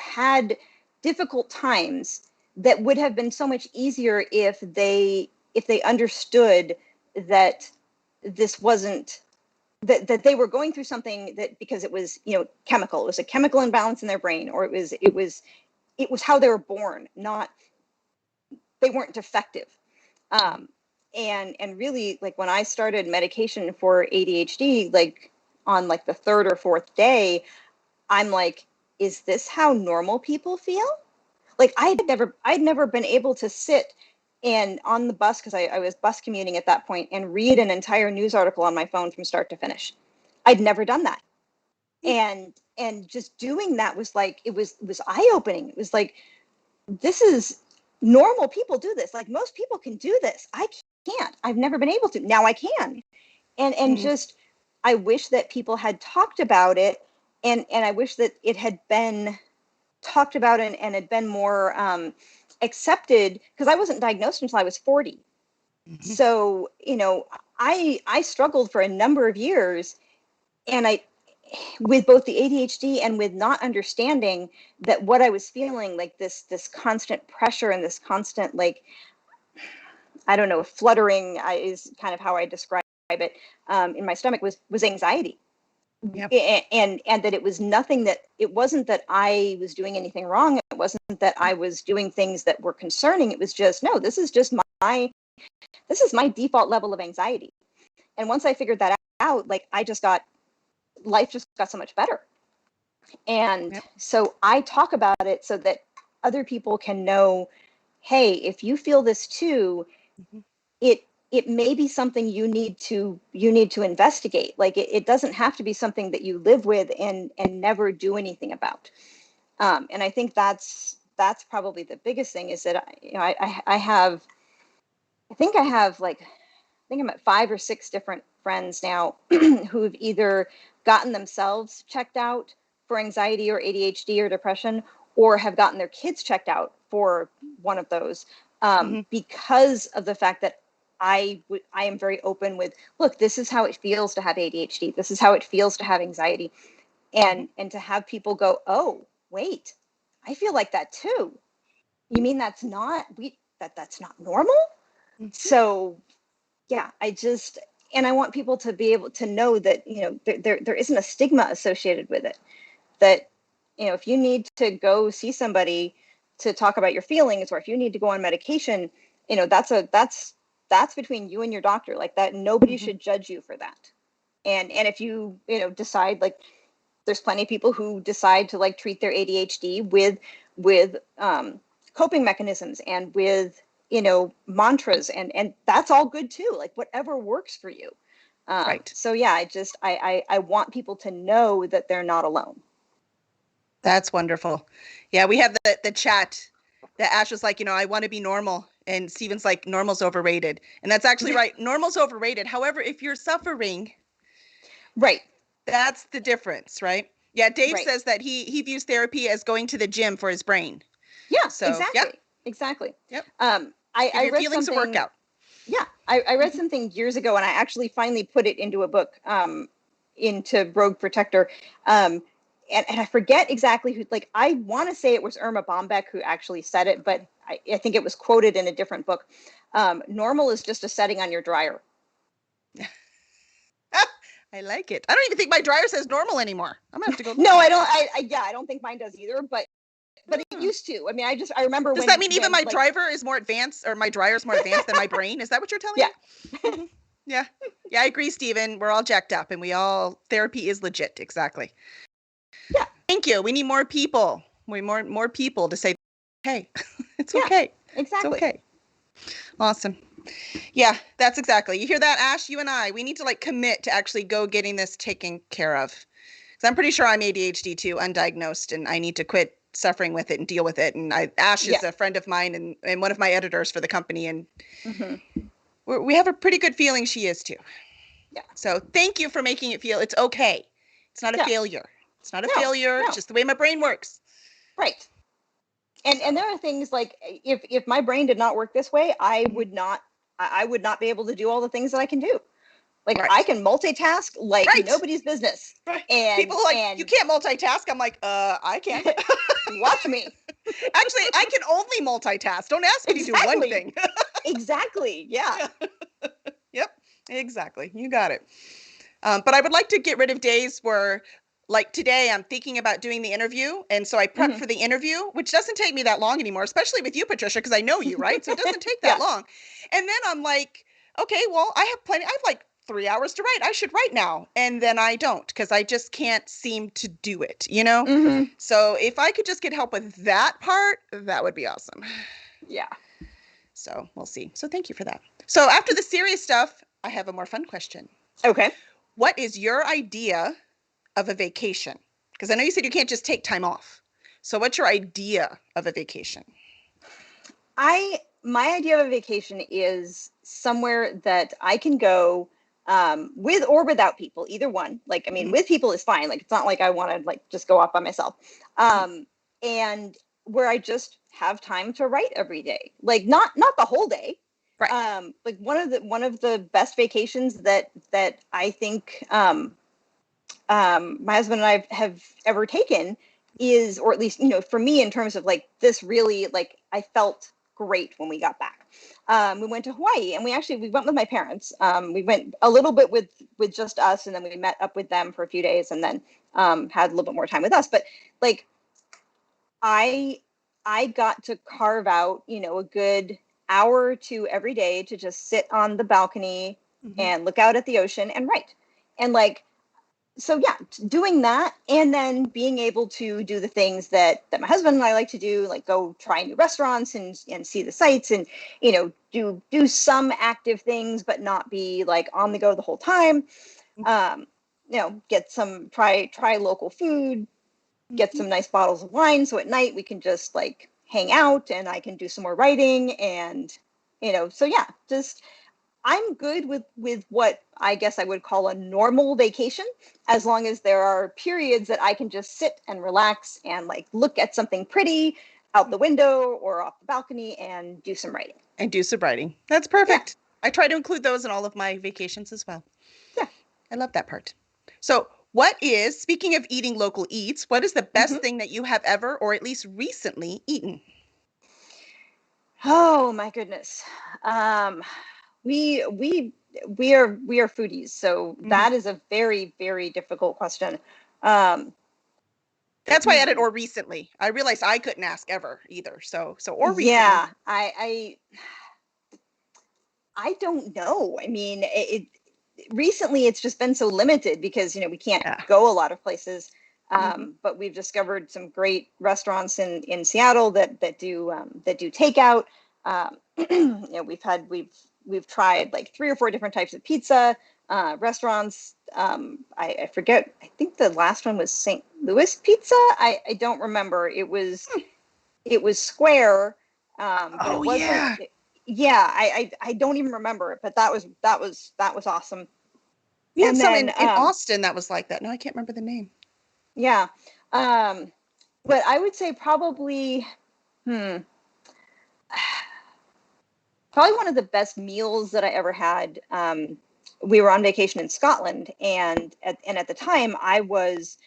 had difficult times that would have been so much easier if they understood that this wasn't, that they were going through something, that because it was, chemical, it was a chemical imbalance in their brain, or it was how they were born, not, they weren't defective. And really, like when I started medication for ADHD, like on like the third or fourth day, I'm like, is this how normal people feel? Like I'd never been able to sit and on the bus, because I was bus commuting at that point, and read an entire news article on my phone from start to finish. I'd never done that. And just doing that was like, it was eye-opening. It was like, this is normal people do this. Like most people can do this. I can't. I've never been able to. Now I can. And Mhm. just, I wish that people had talked about it, and I wish that it had been talked about, and had been more accepted, because I wasn't diagnosed until I was 40. Mhm. So, I struggled for a number of years, and I, with both the ADHD and with not understanding that what I was feeling, like this constant pressure and this constant, like, I don't know, fluttering, is kind of how I describe it, in my stomach, was anxiety. Yep. And that it was nothing, that it wasn't that I was doing anything wrong. It wasn't that I was doing things that were concerning. It was just, no, this is just my default level of anxiety. And once I figured that out, like life just got so much better. And Yep. so I talk about it so that other people can know, hey, if you feel this too, Mhm. it may be something you need to investigate. Like it doesn't have to be something that you live with and never do anything about. And I think that's probably the biggest thing, is that I think I'm at 5 or 6 different friends now who've either gotten themselves checked out for anxiety or ADHD or depression, or have gotten their kids checked out for one of those, Mhm. because of the fact that I am very open with, look, this is how it feels to have ADHD. This is how it feels to have anxiety. and to have people go, oh, wait, I feel like that too. You mean that's not normal? Mm-hmm. So yeah, and I want people to be able to know that, there isn't a stigma associated with it. That, if you need to go see somebody to talk about your feelings, or if you need to go on medication, that's between you and your doctor. Like that, nobody should judge you for that. And if you, decide, like, there's plenty of people who decide to like treat their ADHD with coping mechanisms and with, mantras, and that's all good too. Like whatever works for you. Right. So yeah, I want people to know that they're not alone. That's wonderful. Yeah, we have the chat that Ash was like, I want to be normal. And Steven's like, normal's overrated. And that's actually right. Normal's overrated. However, if you're suffering, right, that's the difference, right? Yeah, Dave right. says that he views therapy as going to the gym for his brain. Yeah, So, exactly. Yep. Exactly. Yep. I your read feelings something, a workout. Yeah, I read something years ago, and I actually finally put it into a book, into Rogue Protector. And I forget exactly who, like, I want to say it was Irma Bombeck who actually said it, but I think it was quoted in a different book. Normal is just a setting on your dryer. I like it. I don't even think my dryer says normal anymore. I'm gonna have to go. No, I don't. I don't think mine does either. But it used to. I mean, I remember. Does that mean even my driver is more advanced, or my dryer is more advanced than my brain? Is that what you're telling me? Yeah. Yeah. Yeah, I agree, Stephen. We're all jacked up, and therapy is legit. Exactly. Yeah. Thank you. We need more people. More people to say, hey, it's okay. Exactly. It's okay. Awesome. Yeah, that's exactly. You hear that, Ash? You and we need to like commit to actually go getting this taken care of. Because I'm pretty sure I'm ADHD too, undiagnosed, and I need to quit suffering with it and deal with it. And Ash is a friend of mine and one of my editors for the company, and we have a pretty good feeling she is too. Yeah. So thank you for making it feel it's okay. It's not a failure. It's not a failure. No. It's just the way my brain works. Right. And there are things like, if my brain did not work this way, I would not be able to do all the things that I can do. Like I can multitask like nobody's business. Right. And people are like, you can't multitask. I'm like, I can't. Watch me. Actually, I can only multitask. Don't ask me to do one thing. Exactly. Yeah. Yep. Exactly. You got it. But I would like to get rid of days where, like today, I'm thinking about doing the interview. And so I prep for the interview, which doesn't take me that long anymore, especially with you, Patricia, because I know you, right? So it doesn't take that long. And then I'm like, okay, well, I have like 3 hours to write. I should write now. And then I don't, because I just can't seem to do it, So if I could just get help with that part, that would be awesome. Yeah. So we'll see. So thank you for that. So after the serious stuff, I have a more fun question. Okay. What is your idea of a vacation? Because I know you said you can't just take time off. So what's your idea of a vacation? My idea of a vacation is somewhere that I can go with or without people, either one. Like, I mean, with people is fine. Like, it's not like I want to like just go off by myself. And where I just have time to write every day. Like not the whole day. Right. Like one of the best vacations that I think my husband and I have ever taken is, or at least, for me, in terms of like this really, like I felt great when we got back. We went to Hawaii, and we went with my parents. We went a little bit with just us, and then we met up with them for a few days, and then had a little bit more time with us. But like I got to carve out, a good hour or two every day to just sit on the balcony and look out at the ocean and write. And like, so yeah, doing that, and then being able to do the things that my husband and I like to do, like go try new restaurants and see the sights, and do some active things, but not be like on the go the whole time. Get some try local food, get some nice bottles of wine, so at night we can just like hang out, and I can do some more writing, and so yeah, just I'm good with what I guess I would call a normal vacation, as long as there are periods that I can just sit and relax and like look at something pretty out the window or off the balcony and do some writing. That's perfect. Yeah. I try to include those in all of my vacations as well. Yeah. I love that part. So Speaking of eating local eats, what is the best Mhm. thing that you have ever, or at least recently, eaten? Oh my goodness. Um, we we we are foodies, so Mhm. that is a very, very difficult question. Um, That's why I added hmm. or recently. I realized I couldn't ask ever either. So or recently. Yeah, I don't know. I mean, recently it's just been so limited because we can't Yeah. go a lot of places. Mhm. But we've discovered some great restaurants in Seattle that do takeout. We've tried like 3 or 4 different types of pizza restaurants. I forget. I think the last one was St. Louis Pizza. I don't remember. It was square, but it Oh wasn't. yeah. Yeah, I don't even remember it, but that was awesome. We had And some then in Austin that was like that. No, I can't remember the name. yeah, um, but I would say hmm, probably one of the best meals that I ever had. We were on vacation in Scotland, and at the time I was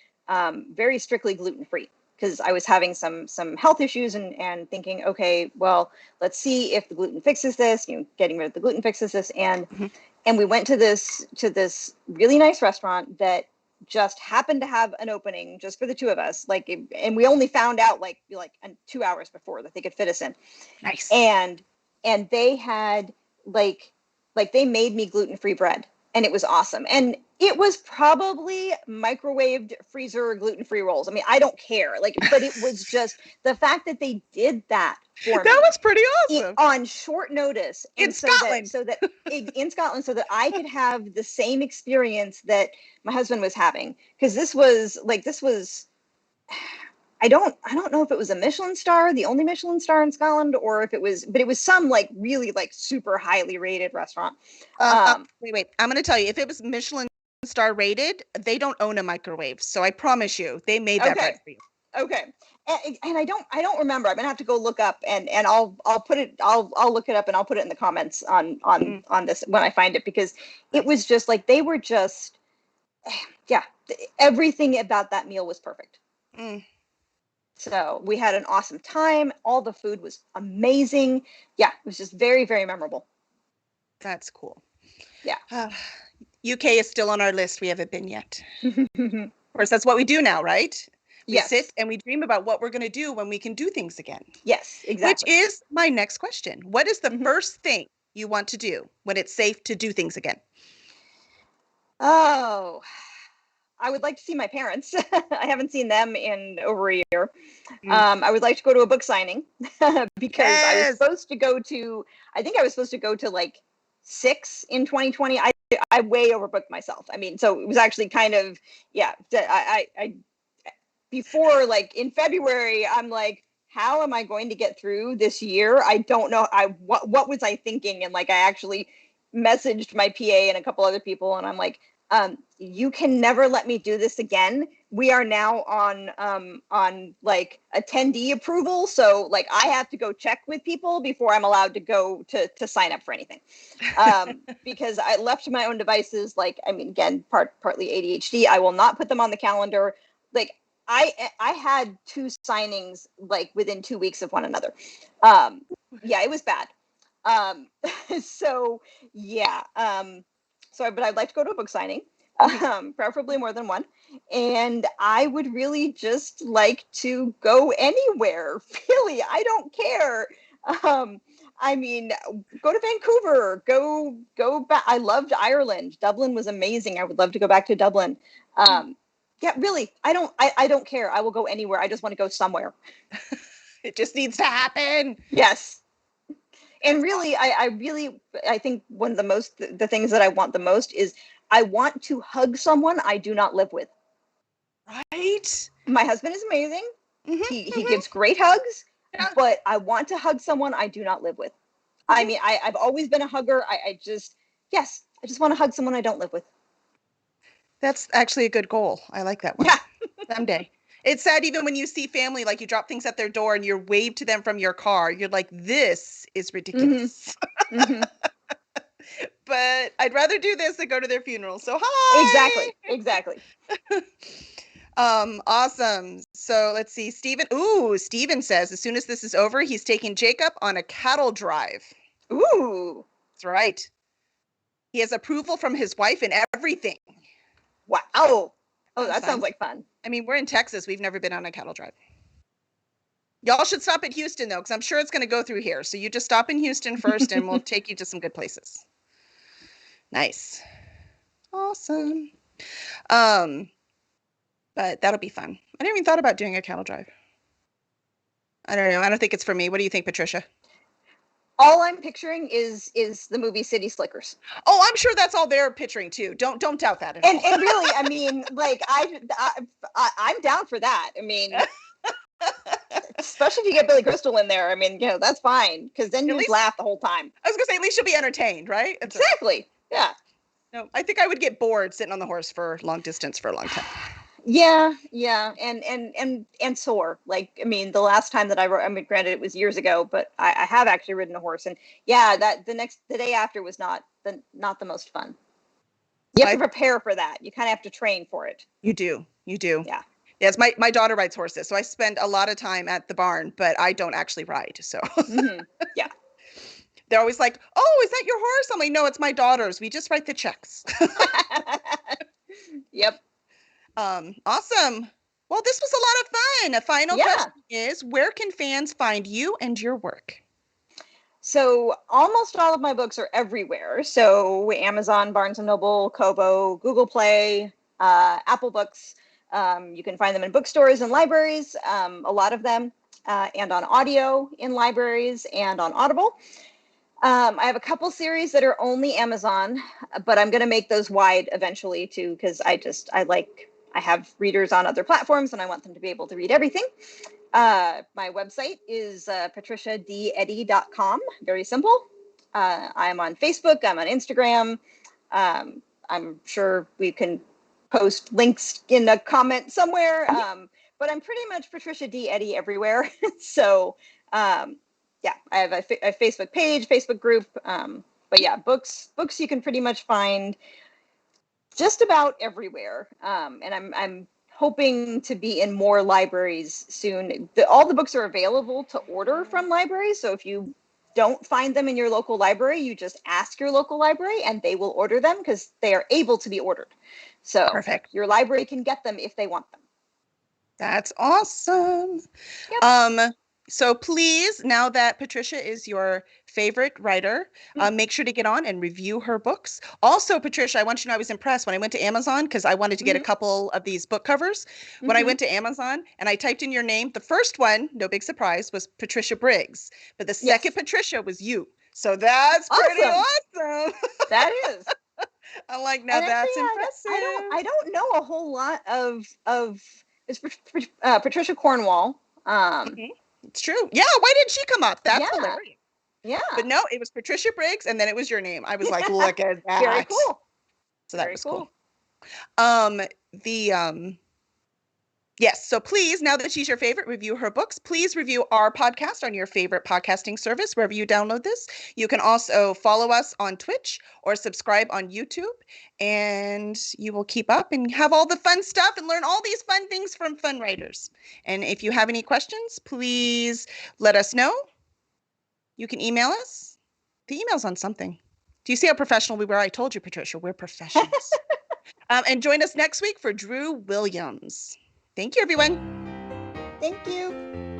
very strictly gluten free because I was having some health issues and thinking, okay, well, let's see if the gluten fixes this. Getting rid of the gluten fixes this, Mhm. and we went to this really nice restaurant that just happened to have an opening just for the two of us. And we only found out like 2 hours before that they could fit us in, Nice. and they had like they made me gluten-free bread, and it was awesome, and it was probably microwaved freezer gluten-free rolls. I mean, I don't care, but it was just the fact that they did that for That me was pretty awesome. on short notice, In and so that Scotland. in Scotland, so that I could have the same experience that my husband was having, because this was I don't know if it was a Michelin star, the only Michelin star in Scotland, or if it was, but it was some really super highly rated restaurant. Um, Wait. I'm going to tell you, if it was Michelin star rated, they don't own a microwave. So I promise you, they made that bread okay, for you. okay, and I don't remember. I'm gonna have to go look up, and I'll put it. I'll look it up, and I'll put it in the comments on Mm, this when I find it, because it nice. was just like they were just, yeah, everything about that meal was perfect. Mm, So we had an awesome time. All the food was amazing. Yeah, it was just very, very memorable. that's cool. Yeah. UK is still on our list. We haven't been yet. Of course, that's what we do now, right? We sit Yes. and we dream about what we're going to do when we can do things again. Yes, Which exactly. is my next question. What is the Hmm. first thing you want to do when it's safe to do things again? Oh, I would like to see my parents. I haven't seen them in over a year. Mm. I would like to go to a book signing because Yes. I think I was supposed to go to like 6 in 2020. I way overbooked myself. I mean, so it was actually kind of, yeah. I before, like in February, I'm like, how am I going to get through this year? I don't know. What was I thinking? And like I actually messaged my PA and a couple other people, and I'm like, you can never let me do this again. We are now on like attendee approval, so like I have to go check with people before I'm allowed to go to sign up for anything. Because I left to my own devices, like, I mean, again, partly ADHD, I will not put them on the calendar. Like I had 2 signings like within 2 weeks of one another. Um, yeah, it was bad. Um, so yeah. But I'd like to go to a book signing, Mhm. preferably more than one. And I would really just like to go anywhere. Really, I don't care. Um, I mean, go to Vancouver, go back. I loved Ireland. Dublin was amazing. I would love to go back to Dublin. Yeah, really, I don't care. I will go anywhere. I just want to go somewhere. It just needs to happen. Yes. And That's really, awesome. I think one of the things that I want the most is I want to hug someone I do not live with. Right? My husband is amazing. Hmm. He Hmm. gives great hugs, Yeah. but I want to hug someone I do not live with. I Hmm. mean, I've always been a hugger. Yes, I just want to hug someone I don't live with. That's actually a good goal. I like that one. Yeah. Someday. It's sad even when you see family, like you drop things at their door and you're waved to them from your car. You're like, this is Hmm. ridiculous. Hmm. but I'd rather do this than go to their funeral. So hi. Exactly. Awesome. So let's see. Steven says as soon as this is over, he's taking Jacob on a cattle drive. Ooh. That's right. He has approval from his wife and everything. Wow. Oh, Sounds that fun. sounds like fun. I mean, we're in Texas. We've never been on a cattle drive. Y'all should stop at Houston, though, because I'm sure it's going to go through here. So you just stop in Houston first, and we'll take you to some good places. Nice. Awesome. But that'll be fun. I never even thought about doing a cattle drive. I don't know. I don't think it's for me. What do you think, Patricia? All I'm picturing is the movie City Slickers. Oh, I'm sure that's all they're picturing too. Don't doubt that at all. And really, I mean, like I'm down for that. I mean, especially if you get Billy Crystal in there. I mean, that's fine because then you just laugh the whole time. I was gonna say at least you'll be entertained, right? Exactly. Yeah. No, I think I would get bored sitting on the horse for long distance for a long time. Yeah, and sore. Like, I mean, the last time that I rode, I mean, granted it was years ago, but I have actually ridden a horse, and yeah, that the day after was not the most fun. You have to prepare for that. You kind of have to train for it. You do. Yeah. Yes, my daughter rides horses, so I spend a lot of time at the barn, but I don't actually ride. So yeah. They're always like, "Oh, is that your horse?" I'm like, "No, it's my daughter's. We just write the checks." Yep. Awesome. Well, this was a lot of fun. A final question is, where can fans find you and your work? So almost all of my books are everywhere. So Amazon, Barnes & Noble, Kobo, Google Play, Apple Books. You can find them in bookstores and libraries, a lot of them, and on audio in libraries and on Audible. I have a couple series that are only Amazon, but I'm going to make those wide eventually too, because I have readers on other platforms and I want them to be able to read everything. My website is patriciadeddy.com. Very simple. I'm on Facebook. I'm on Instagram. I'm sure we can post links in a comment somewhere. But I'm pretty much Patricia D. Eddy everywhere. So, yeah, I have a Facebook page, Facebook group. But yeah, books you can pretty much find just about everywhere. And I'm hoping to be in more libraries soon. All the books are available to order from libraries. So if you don't find them in your local library, you just ask your local library and they will order them because they are able to be ordered. So perfect. Your library can get them if they want them. That's awesome. Yep. So please, now that Patricia is your favorite writer, make sure to get on and review her books. Also, Patricia, I want you to know I was impressed when I went to Amazon because I wanted to get a couple of these book covers. When I went to Amazon and I typed in your name, the first one, no big surprise, was Patricia Briggs. But the second Patricia was you. So that's pretty awesome. That is. I'm like, now that's impressive. I don't know a whole lot of it's Patricia Cornwall. It's true. Yeah, why didn't she come up? That's hilarious. Yeah. But no, it was Patricia Briggs, and then it was your name. I was like, look at that. Very cool. So that was cool. Yes, so please, now that she's your favorite, review her books. Please review our podcast on your favorite podcasting service, wherever you download this. You can also follow us on Twitch or subscribe on YouTube, and you will keep up and have all the fun stuff and learn all these fun things from fun writers. And if you have any questions, please let us know. You can email us. The email's on something. Do you see how professional we were? I told you, Patricia, we're professionals. And join us next week for Drew Williams. Thank you, everyone. Thank you.